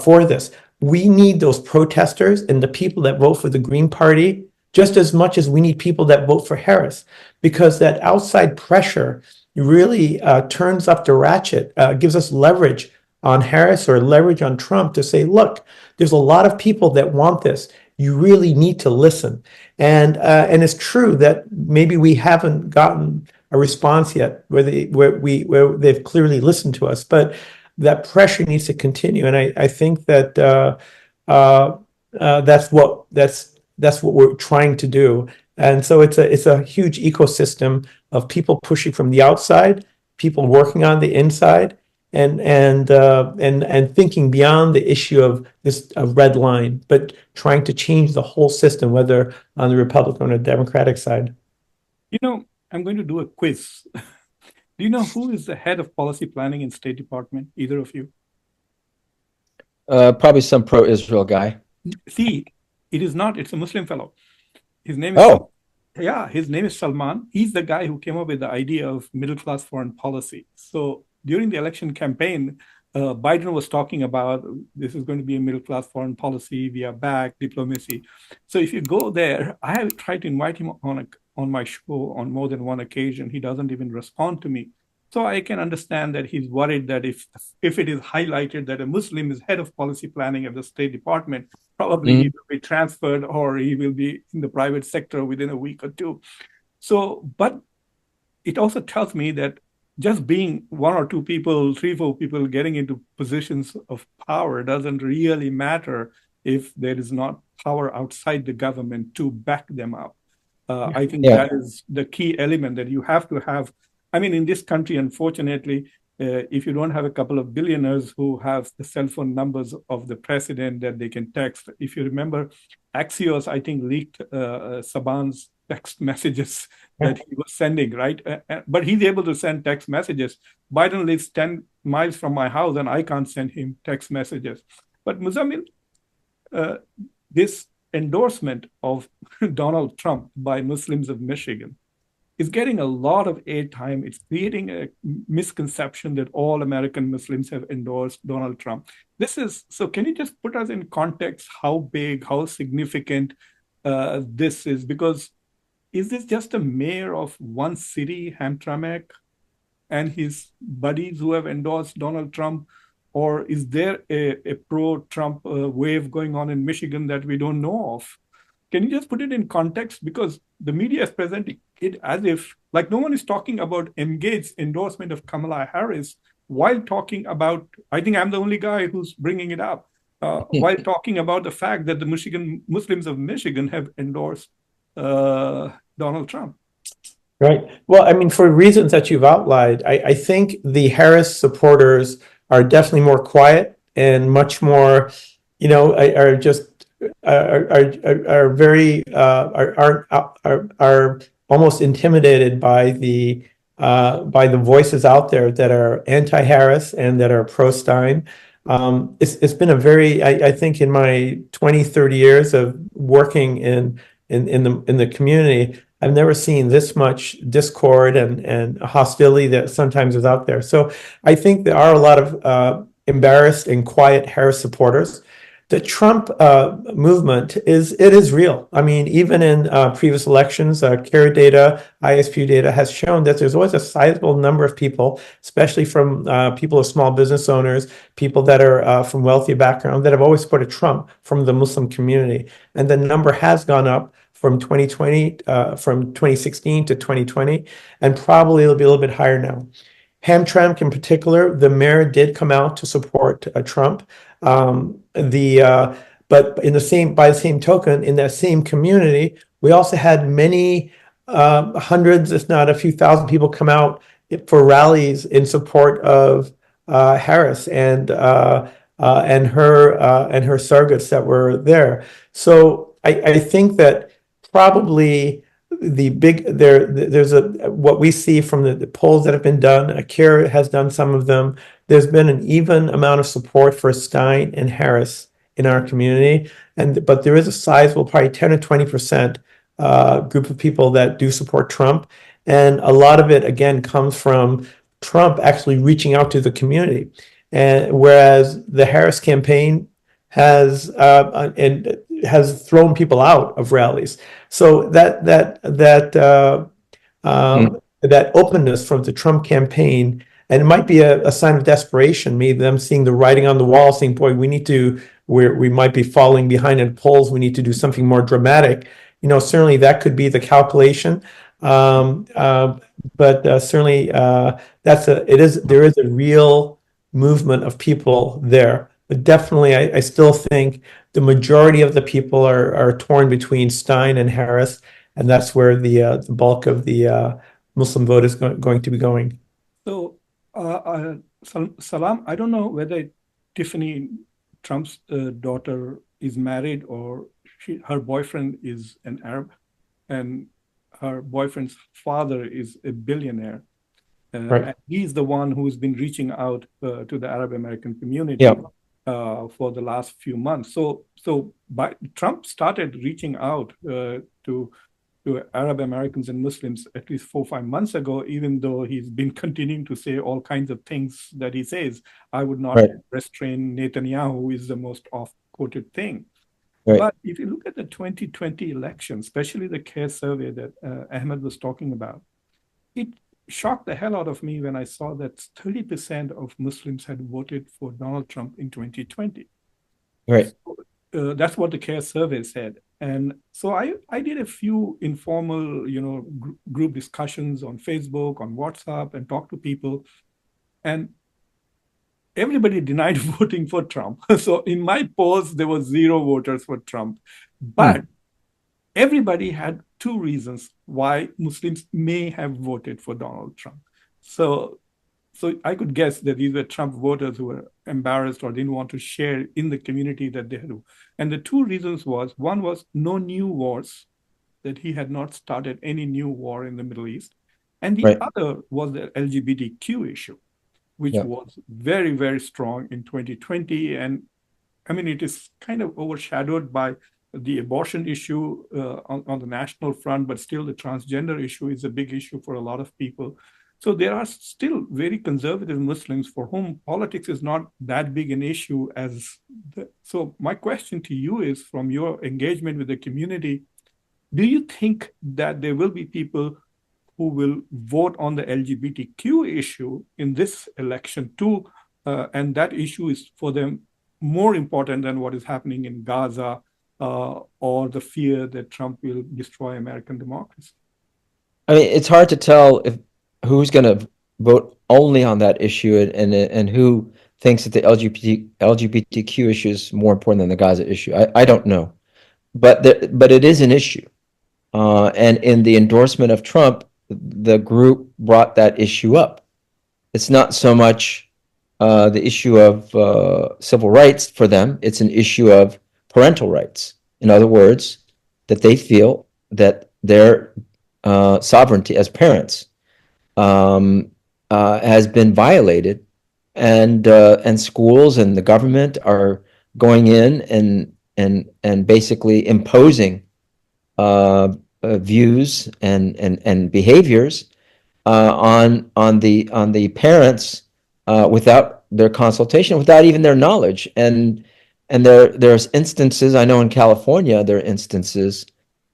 for this. We need those protesters and the people that vote for the Green Party just as much as we need people that vote for Harris, because that outside pressure really turns up the ratchet, gives us leverage on Harris or leverage on Trump to say, look, there's a lot of people that want this. you really need to listen. And it's true that maybe we haven't gotten a response yet where they've clearly listened to us, but that pressure needs to continue. And I think that that's what we're trying to do. And so it's a huge ecosystem of people pushing from the outside, people working on the inside, and thinking beyond the issue of this red line, but trying to change the whole system, whether on the Republican or Democratic side. You know, I'm going to do a quiz. Do you know who is the head of policy planning in State Department? Either of you? Probably some pro-Israel guy. See, it is not. It's a Muslim fellow. His name is Oh, yeah, his name is Salman. He's the guy who came up with the idea of middle-class foreign policy. So during the election campaign, Biden was talking about this is going to be a middle-class foreign policy. We are back, diplomacy. So if you go there, I have tried to invite him on my show on more than one occasion. He doesn't even respond to me. So I can understand that he's worried that if it is highlighted that a Muslim is head of policy planning at the State Department, probably he will be transferred or he will be in the private sector within a week or two. So, but it also tells me that just being one or two people, three, four people getting into positions of power doesn't really matter if there is not power outside the government to back them up. I think that is the key element that you have to have. I mean, in this country, unfortunately, if you don't have a couple of billionaires who have the cell phone numbers of the president that they can text. If you remember, Axios, I think, leaked Saban's text messages that he was sending, right? But he's able to send text messages. Biden lives 10 miles from my house and I can't send him text messages. But Muzammil, this endorsement of Donald Trump by Muslims of Michigan is getting a lot of airtime. It's creating a misconception that all American Muslims have endorsed Donald Trump. So can you just put us in context how big, how significant this is? Because is this just a mayor of one city, Hamtramck, and his buddies who have endorsed Donald Trump? Or is there a pro-Trump wave going on in Michigan that we don't know of? Can you just put it in context? Because the media is presenting it as if, like, no one is talking about Gates' endorsement of Kamala Harris while talking about, I think I'm the only guy who's bringing it up, while talking about the fact that the Muslims of Michigan have endorsed Donald Trump. Right. Well, I mean, for reasons that you've outlined, I think the Harris supporters are definitely more quiet and much more, are just are very are almost intimidated by the voices out there that are anti-Harris and that are pro-Stein. It's been a very, I think in my 20, 30 years of working in the community, I've never seen this much discord and hostility that sometimes is out there. So I think there are a lot of embarrassed and quiet Harris supporters. The Trump movement is real. I mean, even in previous elections, CARE data, ISP data has shown that there's always a sizable number of people, especially from people of small business owners, people that are from wealthy background, that have always supported Trump from the Muslim community. And the number has gone up from 2016 to 2020, and probably it'll be a little bit higher now. Hamtramck in particular, the mayor did come out to support Trump. But by the same token, in that same community, we also had many hundreds, if not a few thousand people come out for rallies in support of Harris and her surrogates that were there. So I think that probably there's what we see from the polls that have been done. CARE has done some of them. There's been an even amount of support for Stein and Harris in our community, but there is a sizable, probably 10 or 20% group of people that do support Trump, and a lot of it again comes from Trump actually reaching out to the community, and whereas the Harris campaign has thrown people out of rallies. So that openness from the Trump campaign, and it might be a sign of desperation, maybe them seeing the writing on the wall, saying, "Boy, we need to we might be falling behind in polls. We need to do something more dramatic. Certainly that could be the calculation. But certainly there is a real movement of people there. But definitely, I still think the majority of the people are torn between Stein and Harris, and that's where the bulk of the Muslim vote is going to be going. So, Salam, I don't know whether Tiffany Trump's daughter is married or her boyfriend is an Arab, and her boyfriend's father is a billionaire. Right. And he's the one who's been reaching out to the Arab American community for the last few months. So Trump started reaching out to Arab Americans and Muslims at least 4 or 5 months ago, even though he's been continuing to say all kinds of things that he says. I would not restrain Netanyahu is the most oft-quoted thing. Right. But if you look at the 2020 election, especially the CARE survey that Ahmed was talking about, it shocked the hell out of me when I saw that 30% of Muslims had voted for Donald Trump in 2020. Right. So, that's what the CARE survey said. And so I did a few informal, group discussions on Facebook, on WhatsApp, and talked to people. And everybody denied voting for Trump. So in my polls, there were 0 voters for Trump. But everybody had 2 reasons why Muslims may have voted for Donald Trump. So I could guess that these were Trump voters who were embarrassed or didn't want to share in the community that they had. And the 2 reasons was, one was no new wars, that he had not started any new war in the Middle East. And the other was the LGBTQ issue, which was very, very strong in 2020. And I mean, it is kind of overshadowed by the abortion issue on the national front, but still the transgender issue is a big issue for a lot of people. So there are still very conservative Muslims for whom politics is not that big an issue as so my question to you is, from your engagement with the community, do you think that there will be people who will vote on the LGBTQ issue in this election too, and that issue is for them more important than what is happening in Gaza or the fear that Trump will destroy American democracy? I mean, it's hard to tell who's going to vote only on that issue and who thinks that the LGBTQ issue is more important than the Gaza issue. I don't know, but it is an issue, and in the endorsement of Trump, the group brought that issue up. It's not so much the issue of civil rights for them. It's an issue of parental rights. In other words, that they feel that their sovereignty as parents has been violated, and schools and the government are going in and basically imposing views and behaviors on the parents without their consultation, without even their knowledge. And there's instances, I know in California, there are instances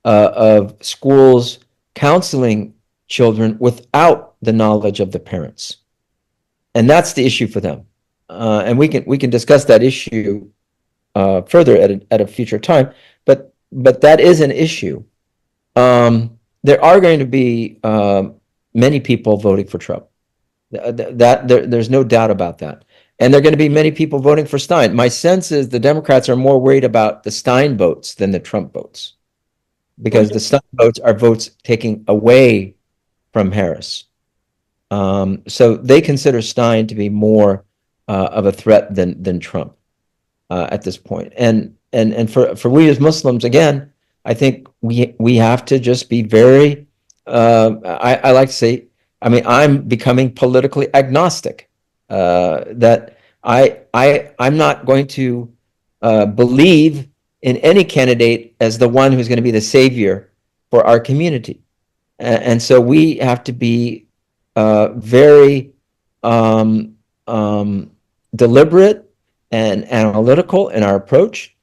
of schools counseling children without the knowledge of the parents. And that's the issue for them. And we can discuss that issue further at a future time. But that is an issue. There are going to be many people voting for Trump. There's no doubt about that. And there are going to be many people voting for Stein. My sense is the Democrats are more worried about the Stein votes than the Trump votes, because the Stein votes are votes taking away from Harris. So they consider Stein to be more of a threat than Trump at this point. And for we as Muslims, again, I think we have to just be very, I like to say, I mean, I'm becoming politically agnostic, that I'm not going to believe in any candidate as the one who's going to be the savior for our community. And so we have to be very deliberate and analytical in our approach.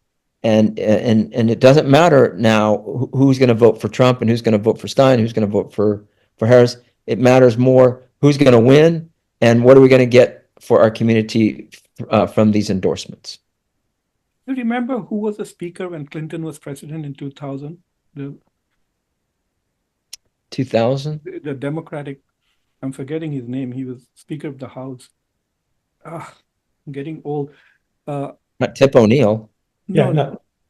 And it doesn't matter now who's going to vote for Trump and who's going to vote for Stein, who's going to vote for Harris. It matters more who's going to win and what are we going to get for our community from these endorsements. You remember who was the speaker when Clinton was president in 2000? The 2000? the Democratic, I'm forgetting his name. He was Speaker of the House. I'm getting old. Not Tip O'Neill. Yeah,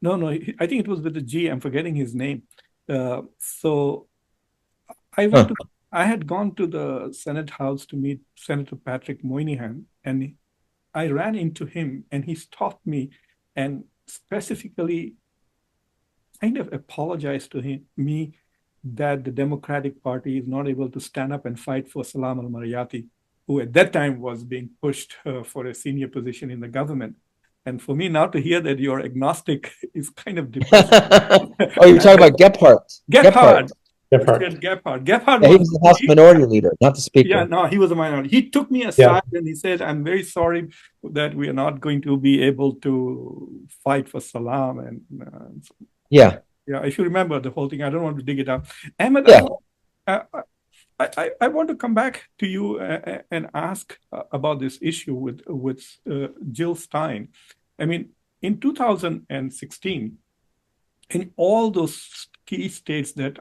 No, no. I think it was with a G. I'm forgetting his name. So Huh. I had gone to the Senate House to meet Senator Patrick Moynihan, and I ran into him, and he stopped me and specifically kind of apologized to me that the Democratic Party is not able to stand up and fight for Salam Al-Marayati, who at that time was being pushed for a senior position in the government. And for me now to hear that you're agnostic is kind of depressing. Oh, you're talking about Gephardt. Gephardt. Gephardt. Gephardt Yeah, he was, was the House Minority Leader, not the yeah, Speaker. no, he was a minority. He took me aside and he said, I'm very sorry that we are not going to be able to fight for Salam. And Yeah, yeah, if you remember the whole thing, I don't want to dig it up. Ahmed, yeah. I want to come back to you and ask about this issue with Jill Stein. I mean, in 2016, in all those key states that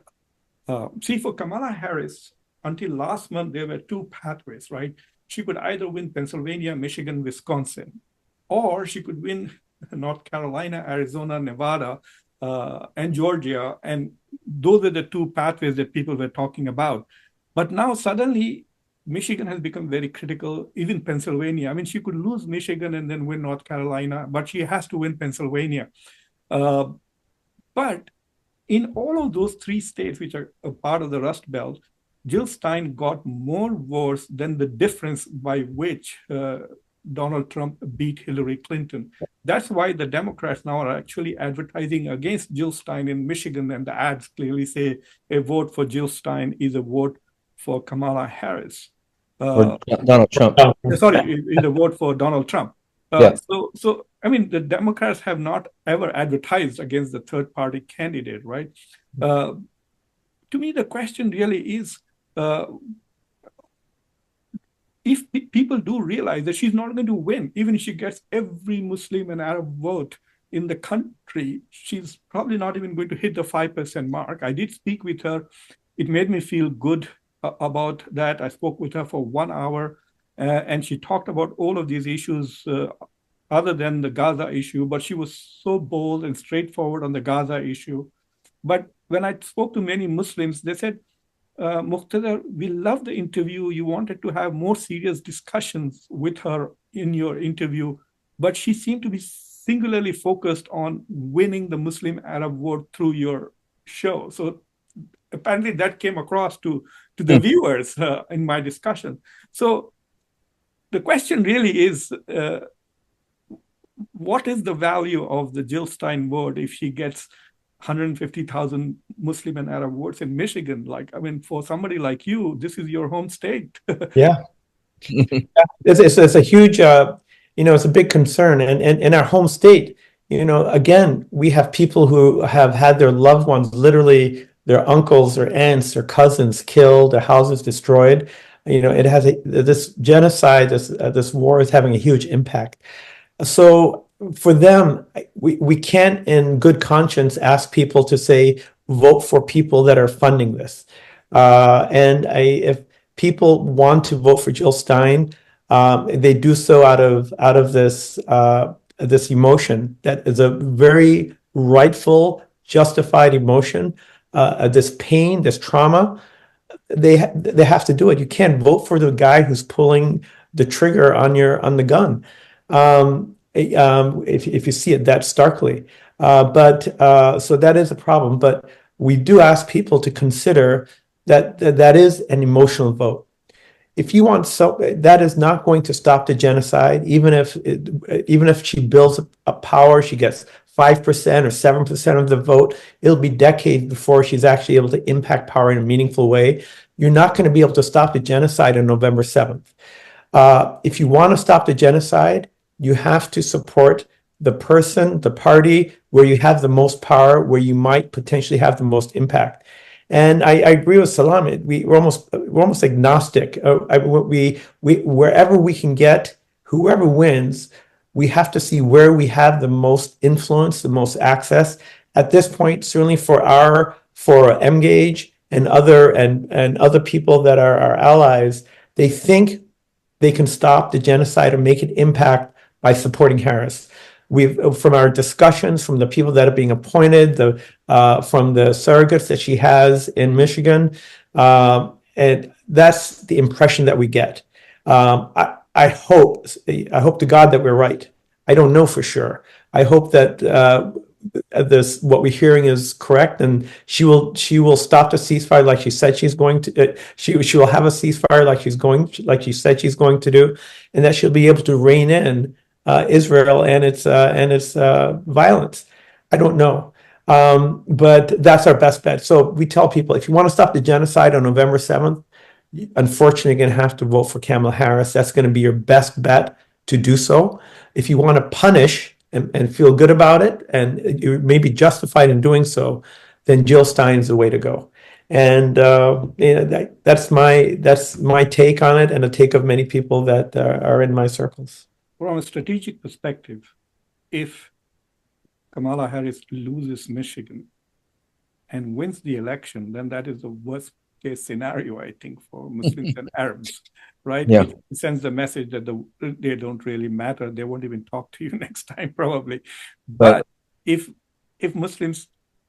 see, for Kamala Harris, until last month, there were two pathways, right? She could either win Pennsylvania, Michigan, Wisconsin, or she could win North Carolina, Arizona, Nevada, and Georgia. And those are the two pathways that people were talking about. But now suddenly, Michigan has become very critical, even Pennsylvania. I mean, she could lose Michigan and then win North Carolina, but she has to win Pennsylvania. But in all of those three states, which are a part of the Rust Belt, Jill Stein got more votes than the difference by which Donald Trump beat Hillary Clinton. That's why the Democrats now are actually advertising against Jill Stein in Michigan, and the ads clearly say a vote for Jill Stein is a vote for Kamala Harris. Or Donald Trump. Sorry, is a vote for Donald Trump. Yeah. So I mean, the Democrats have not ever advertised against the third party candidate, right? To me, the question really is, if people do realize that she's not going to win, even if she gets every Muslim and Arab vote in the country, she's probably not even going to hit the 5% mark. I did speak with her. It made me feel good about that. I spoke with her for 1 hour. And she talked about all of these issues other than the Gaza issue, but she was so bold and straightforward on the Gaza issue. But when I spoke to many Muslims, they said, Muqtedar, we loved the interview. You wanted to have more serious discussions with her in your interview, but she seemed to be singularly focused on winning the Muslim Arab vote through your show. So apparently that came across to the viewers in my discussion. So the question really is, what is the value of the Jill Stein vote if she gets 150,000 Muslim and Arab votes in Michigan? Like, I mean, for somebody like you, this is your home state. Yeah. It's a huge, it's a big concern. And in our home state, again, we have people who have had their loved ones, literally their uncles or aunts or cousins killed, their houses destroyed. It has this genocide, this war is having a huge impact. So for them, we can't in good conscience ask people to say, vote for people that are funding this. If people want to vote for Jill Stein, they do so out of this emotion that is a very rightful, justified emotion, this pain, this trauma. They have to do it. You can't vote for the guy who's pulling the trigger on the gun. If you see it that starkly, so that is a problem. But we do ask people to consider that is an emotional vote. If you want, that is not going to stop the genocide. Even if she builds a power, she gets 5% or 7% of the vote, it'll be decades before she's actually able to impact power in a meaningful way. You're not going to be able to stop the genocide on November 7th. If you want to stop the genocide, you have to support the person, the party where you have the most power, where you might potentially have the most impact. And I agree with Salam. We're almost agnostic. Wherever we can get whoever wins, We have to see where we have the most influence, the most access. At this point, certainly for Engage and other people that are our allies, they think they can stop the genocide or make an impact by supporting Harris. From our discussions, from the people that are being appointed, from the surrogates that she has in Michigan, and that's the impression that we get. I hope to God that we're right. I don't know for sure. I hope that what we're hearing is correct, and she will stop the ceasefire like she said she's going to. She will have a ceasefire like she said she's going to do, and that she'll be able to rein in Israel and its violence. I don't know. But that's our best bet. So we tell people, if you want to stop the genocide on November 7th, unfortunately, you're going to have to vote for Kamala Harris. That's going to be your best bet to do so. If you want to punish and feel good about it, and you may be justified in doing so, then Jill Stein is the way to go. And that's my take on it, and the take of many people that are in my circles. From a strategic perspective, if Kamala Harris loses Michigan and wins the election, then that is the worst case scenario, I think, for Muslims and Arabs, right? Yeah. It sends the message that they don't really matter. They won't even talk to you next time, probably. But if Muslims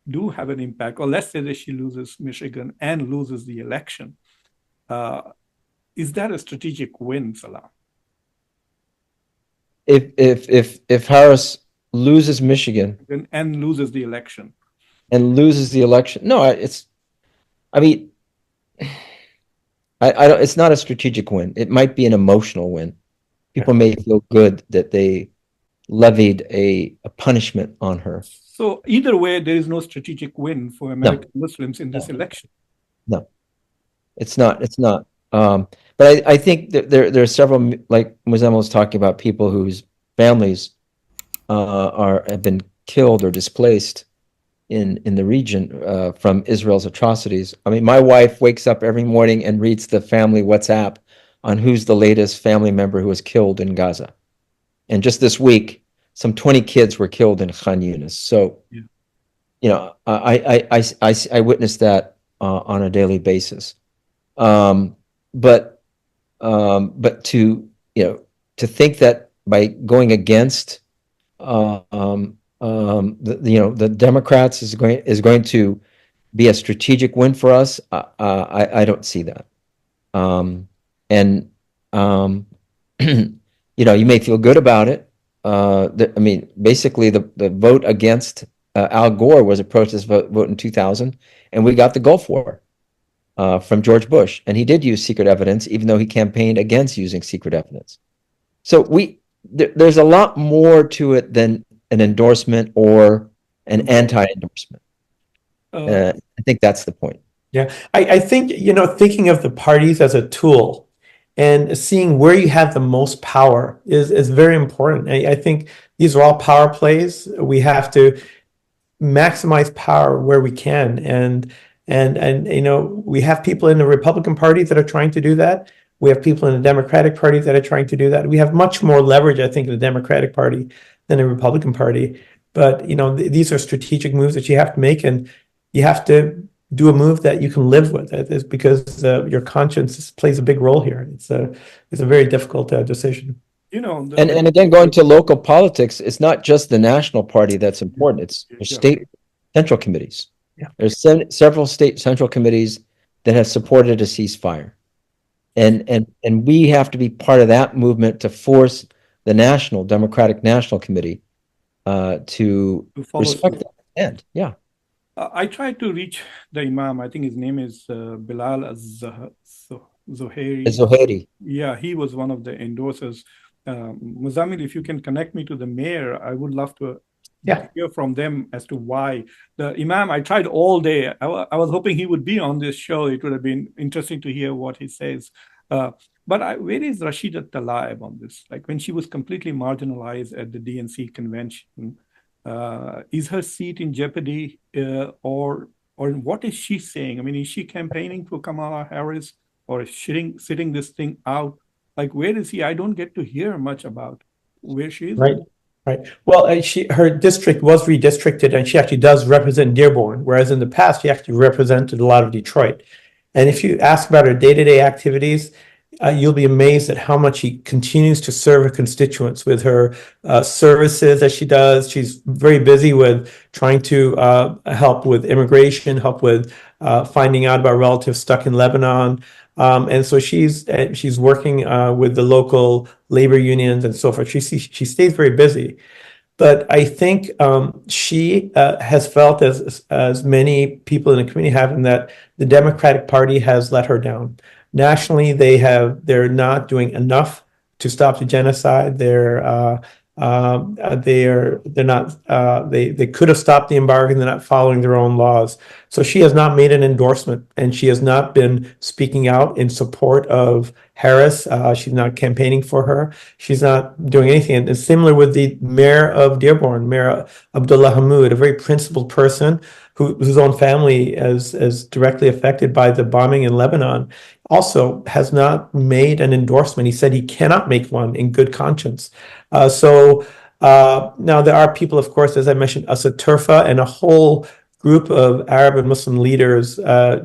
do have an impact, or let's say that she loses Michigan and loses the election, is that a strategic win, Salam? If Harris loses Michigan and loses the election, no, I mean, I don't. It's not a strategic win. It might be an emotional win. People may feel good that they levied a punishment on her. So either way, there is no strategic win for American Muslims in this election. No, it's not. It's not. But I think that there are several, like Muzammil was talking about, people whose families have been killed or displaced in the region from Israel's atrocities. I mean, my wife wakes up every morning and reads the family WhatsApp on who's the latest family member who was killed in Gaza. And just this week, some 20 kids were killed in Khan Yunis. So, you know, I witnessed that on a daily basis. But to, you know, to think that by going against the Democrats is going to be a strategic win for us, I don't see that. You know, you may feel good about it. I mean, basically, the vote against Al Gore was a protest vote in 2000, and we got the Gulf War from George Bush, and he did use secret evidence, even though he campaigned against using secret evidence. So there's a lot more to it than an endorsement or an anti-endorsement. I think that's the point. Yeah, I think, you know, thinking of the parties as a tool and seeing where you have the most power is very important. I think these are all power plays. We have to maximize power where we can, and you know, we have people in the Republican Party that are trying to do that. We have people in the Democratic Party that are trying to do that. We have much more leverage, I think, in the Democratic Party than the Republican Party. But, you know, these are strategic moves that you have to make, and you have to do a move that you can live with. It's because your conscience plays a big role here. It's a very difficult decision. You know, and again, going to local politics, it's not just the national party that's important. It's state central committees. Yeah. There's several state central committees that have supported a ceasefire. And we have to be part of that movement to force the Democratic National Committee to respect that end. Yeah. I tried to reach the Imam. I think his name is Bilal Az-Zohairi. Yeah, he was one of the endorsers. Muzammil, if you can connect me to the mayor, I would love to hear from them as to why. The Imam, I tried all day. I was hoping he would be on this show. It would have been interesting to hear what he says. But where is Rashida Tlaib on this? Like, when she was completely marginalized at the DNC convention, is her seat in jeopardy, or what is she saying? I mean, is she campaigning for Kamala Harris, or is sitting this thing out? Like, where is he? I don't get to hear much about where she is? Right. Right. Well, her district was redistricted, and she actually does represent Dearborn, whereas in the past she actually represented a lot of Detroit. And if you ask about her day-to-day activities, you'll be amazed at how much she continues to serve her constituents with her services that she does. She's very busy with trying to help with immigration, help with finding out about relatives stuck in Lebanon. And so she's working with the local labor unions and so forth. She stays very busy. But I think she has felt, as many people in the community have, in that the Democratic Party has let her down. Nationally, they're not doing enough to stop the genocide. They're not they could have stopped the embargo, and they're not following their own laws. So she has not made an endorsement, and she has not been speaking out in support of Harris. She's not campaigning for her. She's not doing anything. And it's similar with the mayor of Dearborn, Mayor Abdullah Hammoud, a very principled person whose own family is directly affected by the bombing in Lebanon, also has not made an endorsement. He said he cannot make one in good conscience. Now there are people, of course, as I mentioned, Turfa and a whole group of Arab and Muslim leaders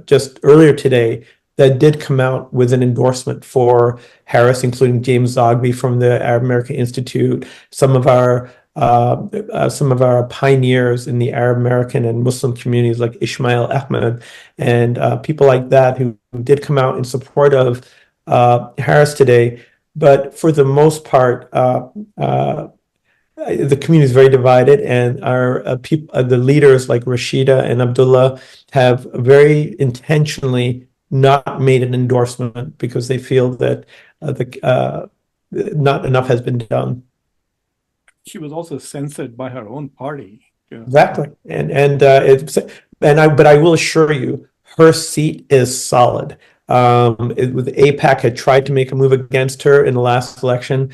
just earlier today that did come out with an endorsement for Harris, including James Zogby from the Arab American Institute, some of our pioneers in the Arab American and Muslim communities like Ismail Ahmed and people like that who did come out in support of Harris today. But for the most part, the community is very divided, and the leaders like Rashida and Abdullah have very intentionally not made an endorsement because they feel that not enough has been done. She was also censored by her own party. Exactly, but I will assure you, her seat is solid. With AIPAC had tried to make a move against her in the last election.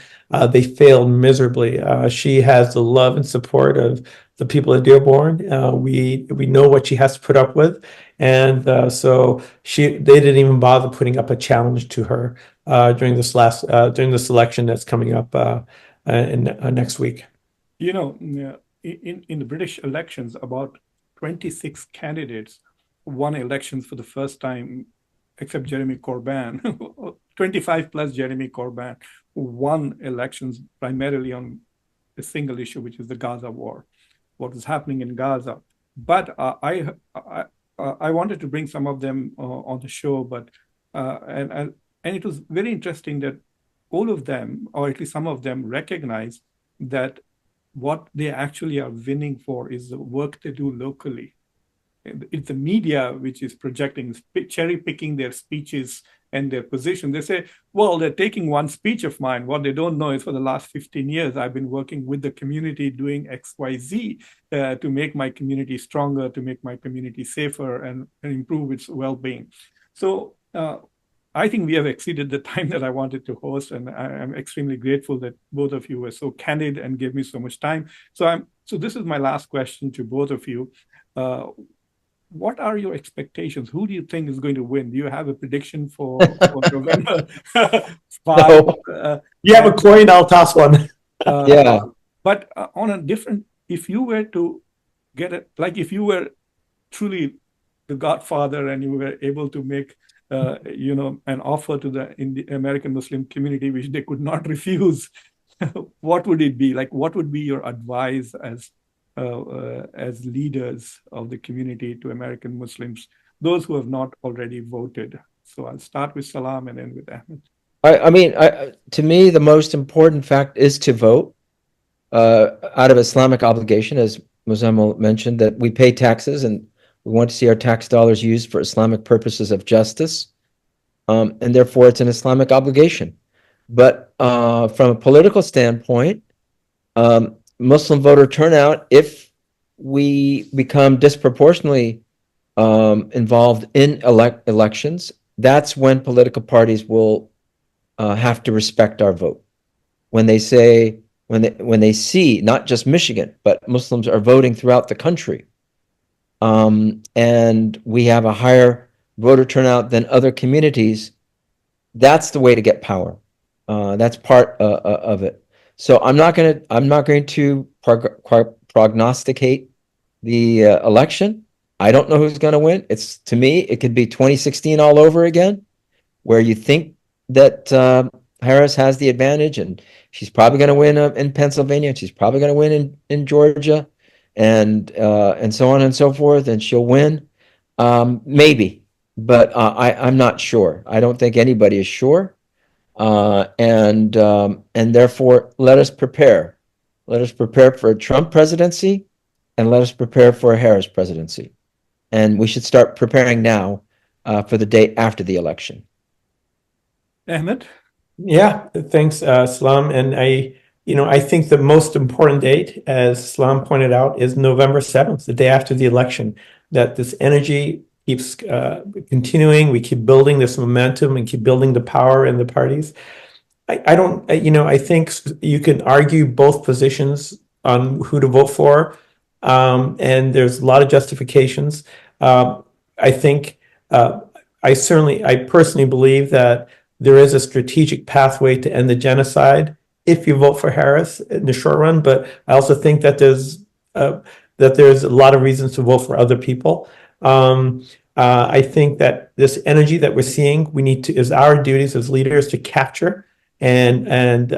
They failed miserably. She has the love and support of the people of Dearborn. We know what she has to put up with, and so they didn't even bother putting up a challenge to her during this election that's coming up next week. You know, in the British elections, about 26 candidates won elections for the first time, except Jeremy Corbyn. 25 plus Jeremy Corbyn, who won elections primarily on a single issue, which is the Gaza war, what is happening in Gaza. But I wanted to bring some of them on the show, but and it was very interesting that all of them, or at least some of them, recognize that what they actually are winning for is the work they do locally. It's the media which is projecting, cherry picking their speeches and their position. They say, well, they're taking one speech of mine. What they don't know is for the last 15 years, I've been working with the community doing X, Y, Z to make my community stronger, to make my community safer and improve its well-being. So I think we have exceeded the time that I wanted to host, and I'm extremely grateful that both of you were so candid and gave me so much time. So this is my last question to both of you. What are your expectations? Who do you think is going to win? Do you have a prediction for November 5? You have a coin, I'll toss one. Yeah. But on a different, if you were to get it, like if you were truly the godfather and you were able to make, an offer to the American Muslim community, which they could not refuse, what would it be? Like, what would be your advice as leaders of the community to American Muslims, those who have not already voted? So I'll start with Salam and end with Ahmed. I mean, to me, the most important fact is to vote out of Islamic obligation, as Muzammil mentioned, that we pay taxes and we want to see our tax dollars used for Islamic purposes of justice. And therefore, it's an Islamic obligation. But from a political standpoint, Muslim voter turnout, if we become disproportionately involved in elections, that's when political parties will have to respect our vote. When they say, when they see not just Michigan, but Muslims are voting throughout the country, and we have a higher voter turnout than other communities, that's the way to get power. That's part of it. So I'm not going to prognosticate the election. I don't know who's going to win. To me, it could be 2016 all over again, where you think that Harris has the advantage, and she's probably going to win in Pennsylvania, and she's probably going to win in Georgia, and so on and so forth, and she'll win. Maybe, but I'm not sure. I don't think anybody is sure. And therefore, let us prepare. Let us prepare for a Trump presidency, and let us prepare for a Harris presidency. And we should start preparing now for the day after the election. Ahmed? Yeah, thanks, Salam. And I think the most important date, as Salam pointed out, is November 7th, the day after the election, that this energy keeps continuing. We keep building this momentum and keep building the power in the parties. I think you can argue both positions on who to vote for. And there's a lot of justifications. I think I personally believe that there is a strategic pathway to end the genocide if you vote for Harris in the short run. But I also think that there's a lot of reasons to vote for other people. I think that this energy that we're seeing, is our duties as leaders to capture and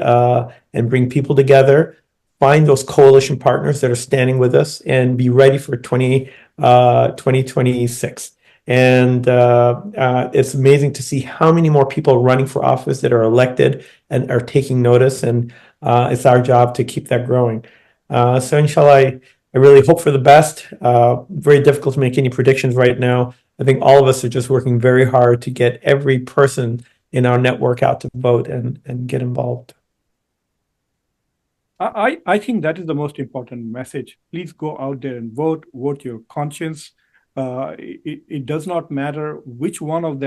bring people together, find those coalition partners that are standing with us, and be ready for 2026. And it's amazing to see how many more people are running for office that are elected and are taking notice. And it's our job to keep that growing. So inshallah, I really hope for the best. Very difficult to make any predictions right now. I think all of us are just working very hard to get every person in our network out to vote and get involved. I think that is the most important message. Please go out there and vote your conscience. It does not matter which one of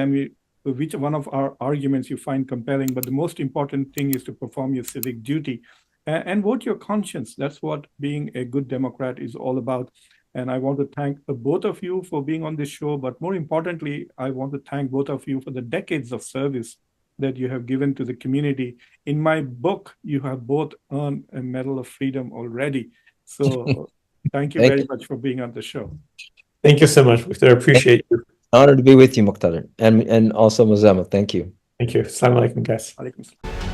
our arguments you find compelling, but the most important thing is to perform your civic duty and vote your conscience. That's what being a good Democrat is all about. And I want to thank both of you for being on this show, but more importantly, I want to thank both of you for the decades of service that you have given to the community. In my book, you have both earned a Medal of Freedom already. So thank you very much for being on the show. Thank you so much, Muqtedar. I appreciate you. Honored to be with you, Muqtedar, and also Muzammil. Thank you. Thank you. Assalamu alaikum, guys. Alaikum salam.